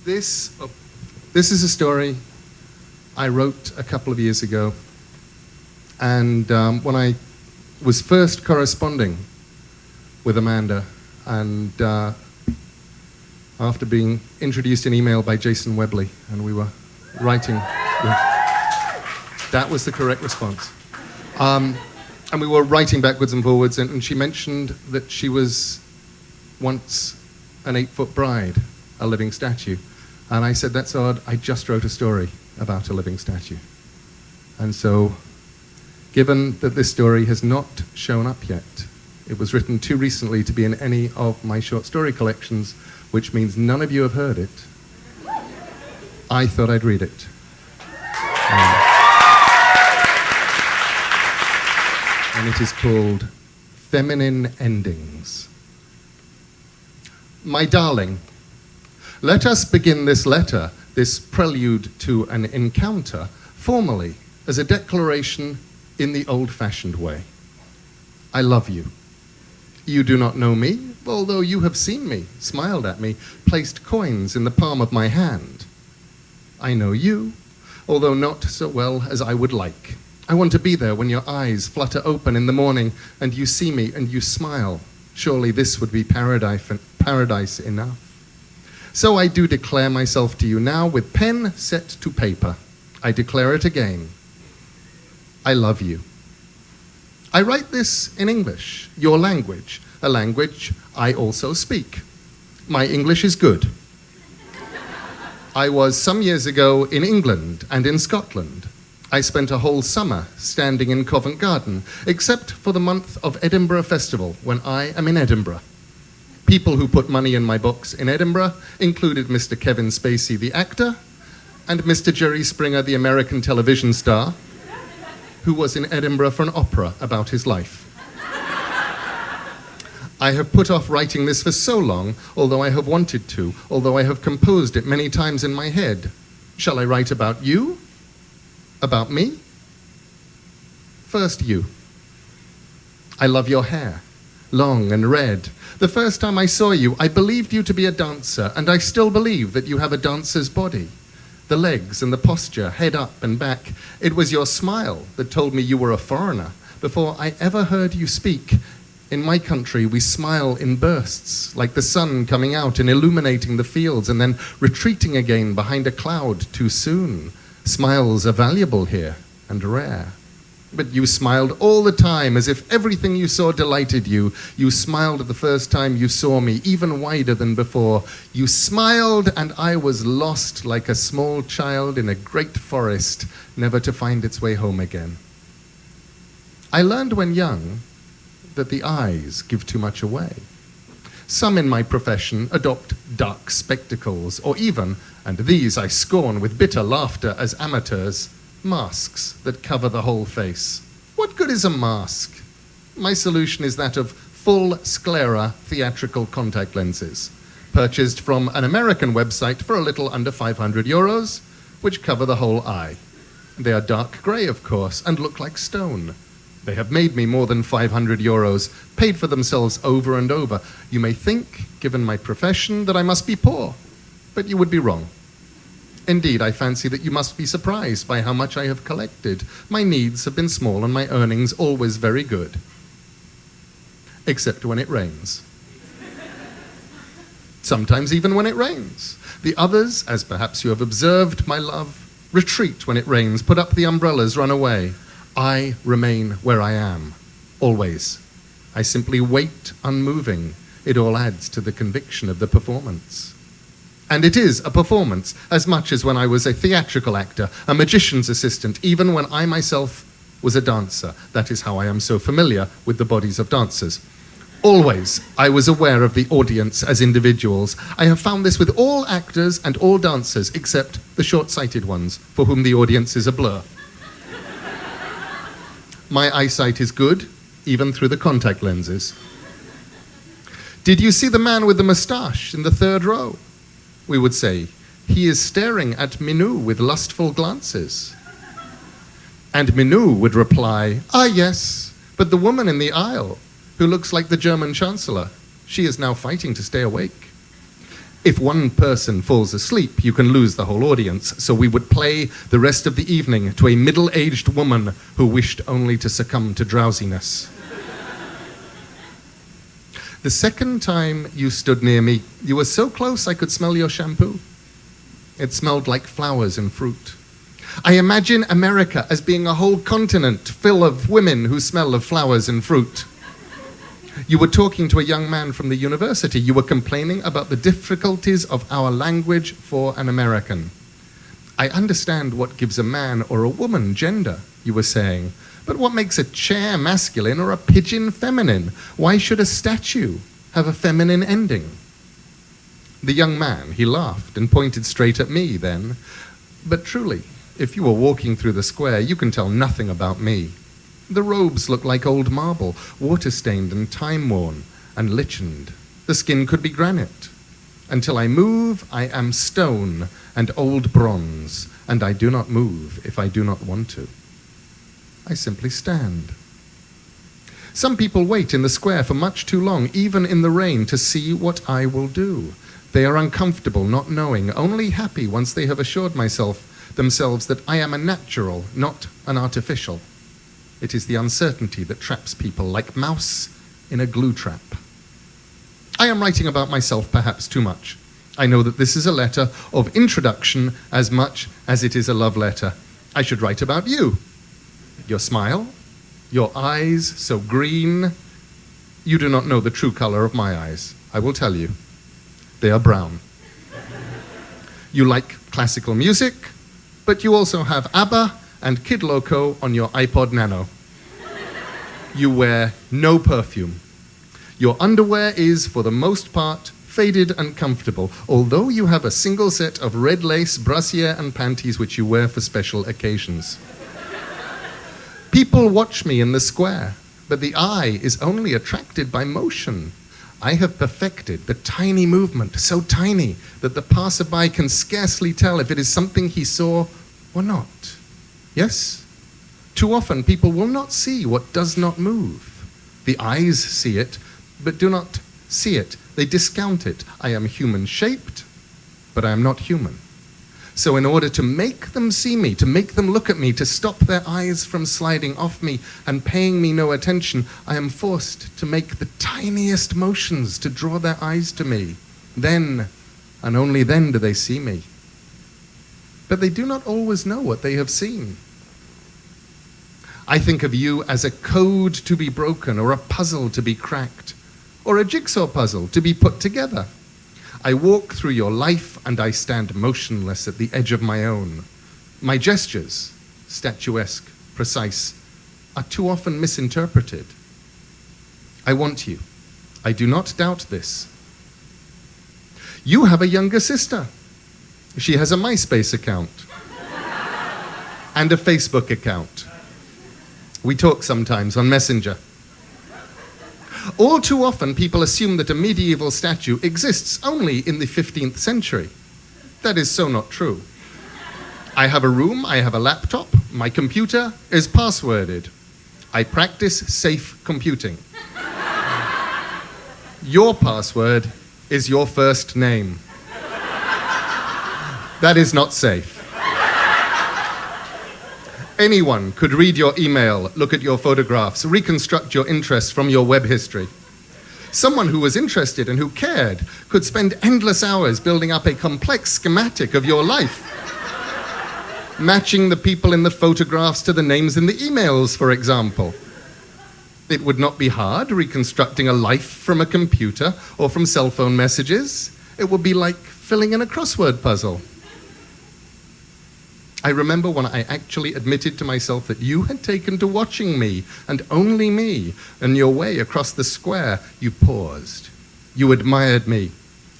This is a story I wrote a couple of years ago, and when I was first corresponding with Amanda, and after being introduced in email by Jason Webley, and we were writing, that was the correct response. And we were writing backwards and forwards, and she mentioned that she was once an 8-foot bride, a living statue. And I said, that's odd, I just wrote a story about a living statue. And so, given that this story has not shown up yet, it was written too recently to be in any of my short story collections, which means none of you have heard it, I thought I'd read it. And it is called Feminine Endings. My darling, let us begin this letter, this prelude to an encounter, formally, as a declaration in the old-fashioned way. I love you. You do not know me, although you have seen me, smiled at me, placed coins in the palm of my hand. I know you, although not so well as I would like. I want to be there when your eyes flutter open in the morning and you see me and you smile. Surely this would be paradise enough. So I do declare myself to you now with pen set to paper. I declare it again. I love you. I write this in English, your language, a language I also speak. My English is good. I was some years ago in England and in Scotland. I spent a whole summer standing in Covent Garden, except for the month of Edinburgh Festival, when I am in Edinburgh. People who put money in my books in Edinburgh included Mr. Kevin Spacey, the actor, and Mr. Jerry Springer, the American television star, who was in Edinburgh for an opera about his life. I have put off writing this for so long, although I have wanted to, although I have composed it many times in my head. Shall I write about you? About me? First, you. I love your hair, long and red. The first time I saw you, I believed you to be a dancer, and I still believe that you have a dancer's body. The legs and the posture, head up and back. It was your smile that told me you were a foreigner before I ever heard you speak. In my country, we smile in bursts, like the sun coming out and illuminating the fields and then retreating again behind a cloud too soon. Smiles are valuable here and rare. But you smiled all the time as if everything you saw delighted you. You smiled the first time you saw me, even wider than before. You smiled and I was lost like a small child in a great forest, never to find its way home again. I learned when young that the eyes give too much away. Some in my profession adopt dark spectacles, or even, and these I scorn with bitter laughter as amateurs, masks that cover the whole face. What good is a mask? My solution is that of full sclera theatrical contact lenses, purchased from an American website for a little under €500, which cover the whole eye. They are dark grey, of course, and look like stone. They have made me more than €500, paid for themselves over and over. You may think, given my profession, that I must be poor, but you would be wrong. Indeed, I fancy that you must be surprised by how much I have collected. My needs have been small and my earnings always very good. Except when it rains. Sometimes even when it rains. The others, as perhaps you have observed, my love, retreat when it rains, put up the umbrellas, run away. I remain where I am, always. I simply wait unmoving. It all adds to the conviction of the performance. And it is a performance, as much as when I was a theatrical actor, a magician's assistant, even when I myself was a dancer. That is how I am so familiar with the bodies of dancers. Always, I was aware of the audience as individuals. I have found this with all actors and all dancers, except the short-sighted ones, for whom the audience is a blur. My eyesight is good, even through the contact lenses. Did you see the man with the moustache in the third row? We would say, he is staring at Minou with lustful glances. And Minou would reply, ah yes, but the woman in the aisle, who looks like the German Chancellor, she is now fighting to stay awake. If one person falls asleep, you can lose the whole audience, so we would play the rest of the evening to a middle-aged woman who wished only to succumb to drowsiness. The second time you stood near me, you were so close I could smell your shampoo. It smelled like flowers and fruit. I imagine America as being a whole continent full of women who smell of flowers and fruit. You were talking to a young man from the university. You were complaining about the difficulties of our language for an American. I understand what gives a man or a woman gender, you were saying, but what makes a chair masculine or a pigeon feminine? Why should a statue have a feminine ending? The young man, he laughed and pointed straight at me then. But truly, if you were walking through the square, you can tell nothing about me. The robes look like old marble, water-stained and time-worn and lichened. The skin could be granite. Until I move, I am stone and old bronze, and I do not move if I do not want to. I simply stand. Some people wait in the square for much too long, even in the rain, to see what I will do. They are uncomfortable, not knowing, only happy once they have assured themselves that I am a natural, not an artificial. It is the uncertainty that traps people like mouse in a glue trap. I am writing about myself perhaps too much. I know that this is a letter of introduction as much as it is a love letter. I should write about you. Your smile, your eyes so green. You do not know the true color of my eyes. I will tell you. They are brown. You like classical music, but you also have ABBA and Kid Loco on your iPod Nano. You wear no perfume. Your underwear is, for the most part, faded and comfortable, although you have a single set of red lace brassiere and panties which you wear for special occasions. People watch me in the square, but the eye is only attracted by motion. I have perfected the tiny movement, so tiny that the passerby can scarcely tell if it is something he saw or not. Yes? Too often people will not see what does not move. The eyes see it, but do not see it. They discount it. I am human-shaped, but I am not human. So in order to make them see me, to make them look at me, to stop their eyes from sliding off me and paying me no attention, I am forced to make the tiniest motions to draw their eyes to me. Then, and only then, do they see me. But they do not always know what they have seen. I think of you as a code to be broken, or a puzzle to be cracked, or a jigsaw puzzle to be put together. I walk through your life and I stand motionless at the edge of my own. My gestures, statuesque, precise, are too often misinterpreted. I want you. I do not doubt this. You have a younger sister. She has a MySpace account and a Facebook account. We talk sometimes on Messenger. All too often, people assume that a medieval statue exists only in the 15th century. That is so not true. I have a room, I have a laptop, my computer is passworded. I practice safe computing. Your password is your first name. That is not safe. Anyone could read your email, look at your photographs, reconstruct your interests from your web history. Someone who was interested and who cared could spend endless hours building up a complex schematic of your life, matching the people in the photographs to the names in the emails, for example. It would not be hard reconstructing a life from a computer or from cell phone messages. It would be like filling in a crossword puzzle. I remember when I actually admitted to myself that you had taken to watching me, and only me, and your way across the square. You paused. You admired me.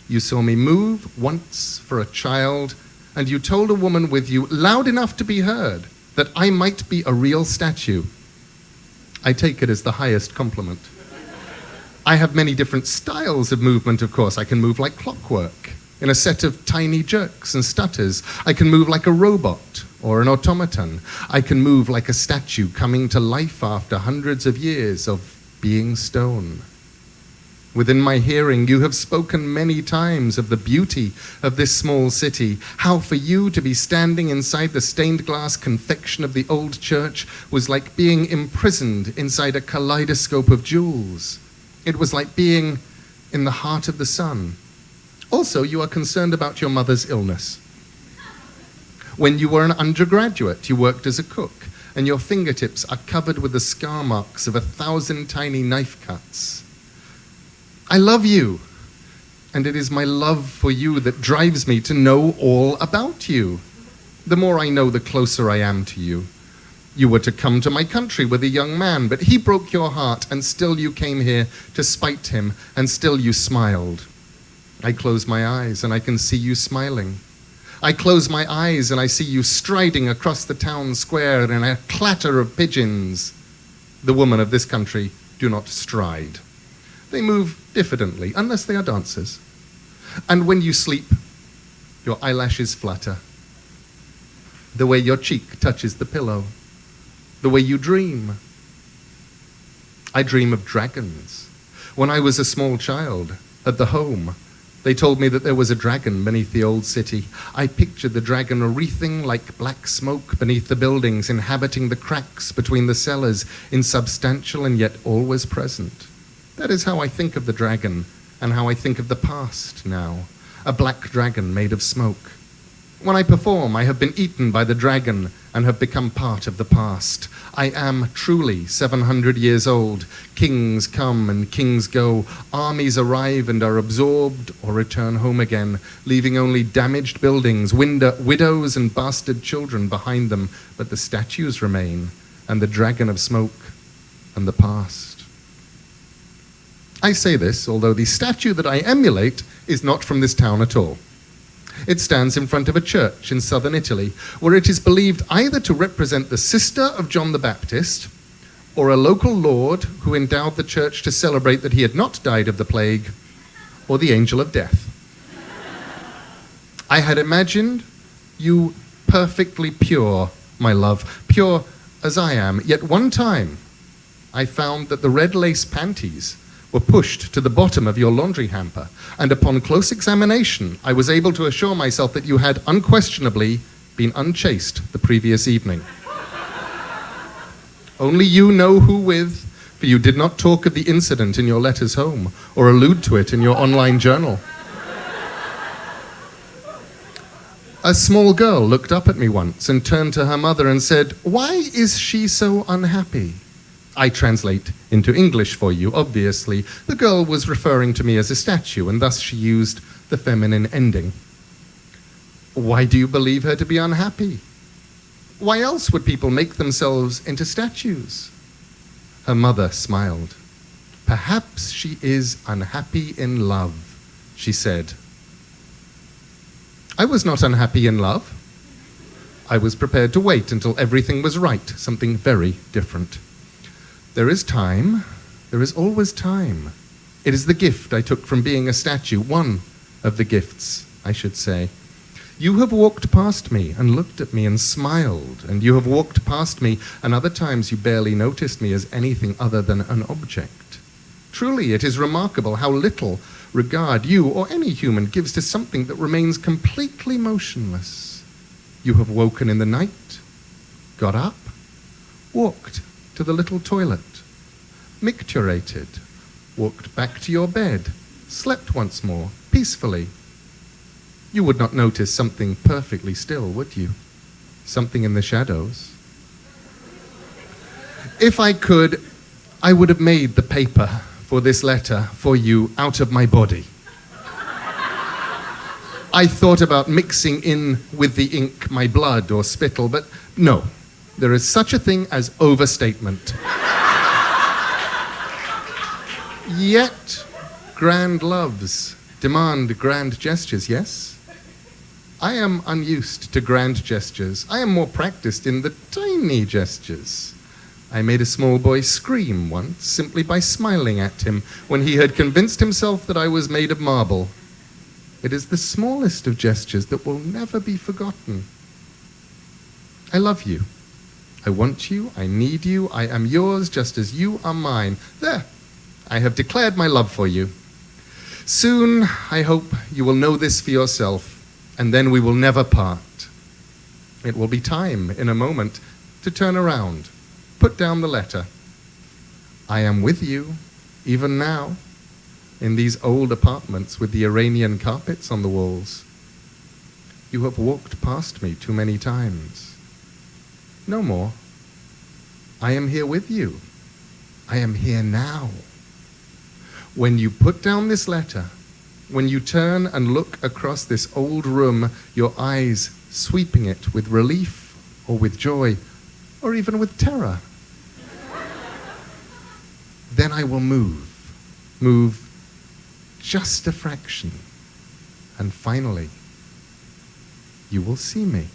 You saw me move once for a child, and you told a woman with you, loud enough to be heard, that I might be a real statue. I take it as the highest compliment. I have many different styles of movement, of course. I can move like clockwork, in a set of tiny jerks and stutters. I can move like a robot or an automaton. I can move like a statue coming to life after hundreds of years of being stone. Within my hearing, you have spoken many times of the beauty of this small city, how for you to be standing inside the stained glass confection of the old church was like being imprisoned inside a kaleidoscope of jewels. It was like being in the heart of the sun. Also, you are concerned about your mother's illness. When you were an undergraduate, you worked as a cook, and your fingertips are covered with the scar marks of 1,000 tiny knife cuts. I love you, and it is my love for you that drives me to know all about you. The more I know, the closer I am to you. You were to come to my country with a young man, but he broke your heart, and still you came here to spite him, and still you smiled. I close my eyes, and I can see you smiling. I close my eyes, and I see you striding across the town square in a clatter of pigeons. The women of this country do not stride. They move diffidently, unless they are dancers. And when you sleep, your eyelashes flutter. The way your cheek touches the pillow. The way you dream. I dream of dragons. When I was a small child, at the home, they told me that there was a dragon beneath the old city. I pictured the dragon wreathing like black smoke beneath the buildings, inhabiting the cracks between the cellars, insubstantial and yet always present. That is how I think of the dragon, and how I think of the past now. A black dragon made of smoke. When I perform, I have been eaten by the dragon and have become part of the past. I am truly 700 years old. Kings come and kings go. Armies arrive and are absorbed or return home again, leaving only damaged buildings, widows and bastard children behind them. But the statues remain, and the dragon of smoke, and the past. I say this, although the statue that I emulate is not from this town at all. It stands in front of a church in southern Italy, where it is believed either to represent the sister of John the Baptist, or a local lord who endowed the church to celebrate that he had not died of the plague, or the angel of death. I had imagined you perfectly pure, my love, pure as I am, yet one time I found that the red lace panties were pushed to the bottom of your laundry hamper, and upon close examination, I was able to assure myself that you had unquestionably been unchaste the previous evening. Only you know who with, for you did not talk of the incident in your letters home, or allude to it in your online journal. A small girl looked up at me once and turned to her mother and said, "Why is she so unhappy?" I translate into English for you, obviously. The girl was referring to me as a statue, and thus she used the feminine ending. Why do you believe her to be unhappy? Why else would people make themselves into statues? Her mother smiled. Perhaps she is unhappy in love, she said. I was not unhappy in love. I was prepared to wait until everything was right, something very different. There is time. There is always time. It is the gift I took from being a statue, one of the gifts, I should say. You have walked past me and looked at me and smiled, and you have walked past me, and other times you barely noticed me as anything other than an object. Truly, it is remarkable how little regard you or any human gives to something that remains completely motionless. You have woken in the night, got up, walked to the little toilet, micturated, walked back to your bed, slept once more, peacefully. You would not notice something perfectly still, would you? Something in the shadows. If I could, I would have made the paper for this letter for you out of my body. I thought about mixing in with the ink my blood or spittle, but no. There is such a thing as overstatement. Yet, grand loves demand grand gestures, yes? I am unused to grand gestures. I am more practiced in the tiny gestures. I made a small boy scream once simply by smiling at him when he had convinced himself that I was made of marble. It is the smallest of gestures that will never be forgotten. I love you. I want you, I need you, I am yours just as you are mine. There, I have declared my love for you. Soon, I hope, you will know this for yourself, and then we will never part. It will be time, in a moment, to turn around, put down the letter. I am with you, even now, in these old apartments with the Iranian carpets on the walls. You have walked past me too many times. No more. I am here with you. I am here now. When you put down this letter, when you turn and look across this old room, your eyes sweeping it with relief or with joy or even with terror, then I will move just a fraction, and finally, you will see me.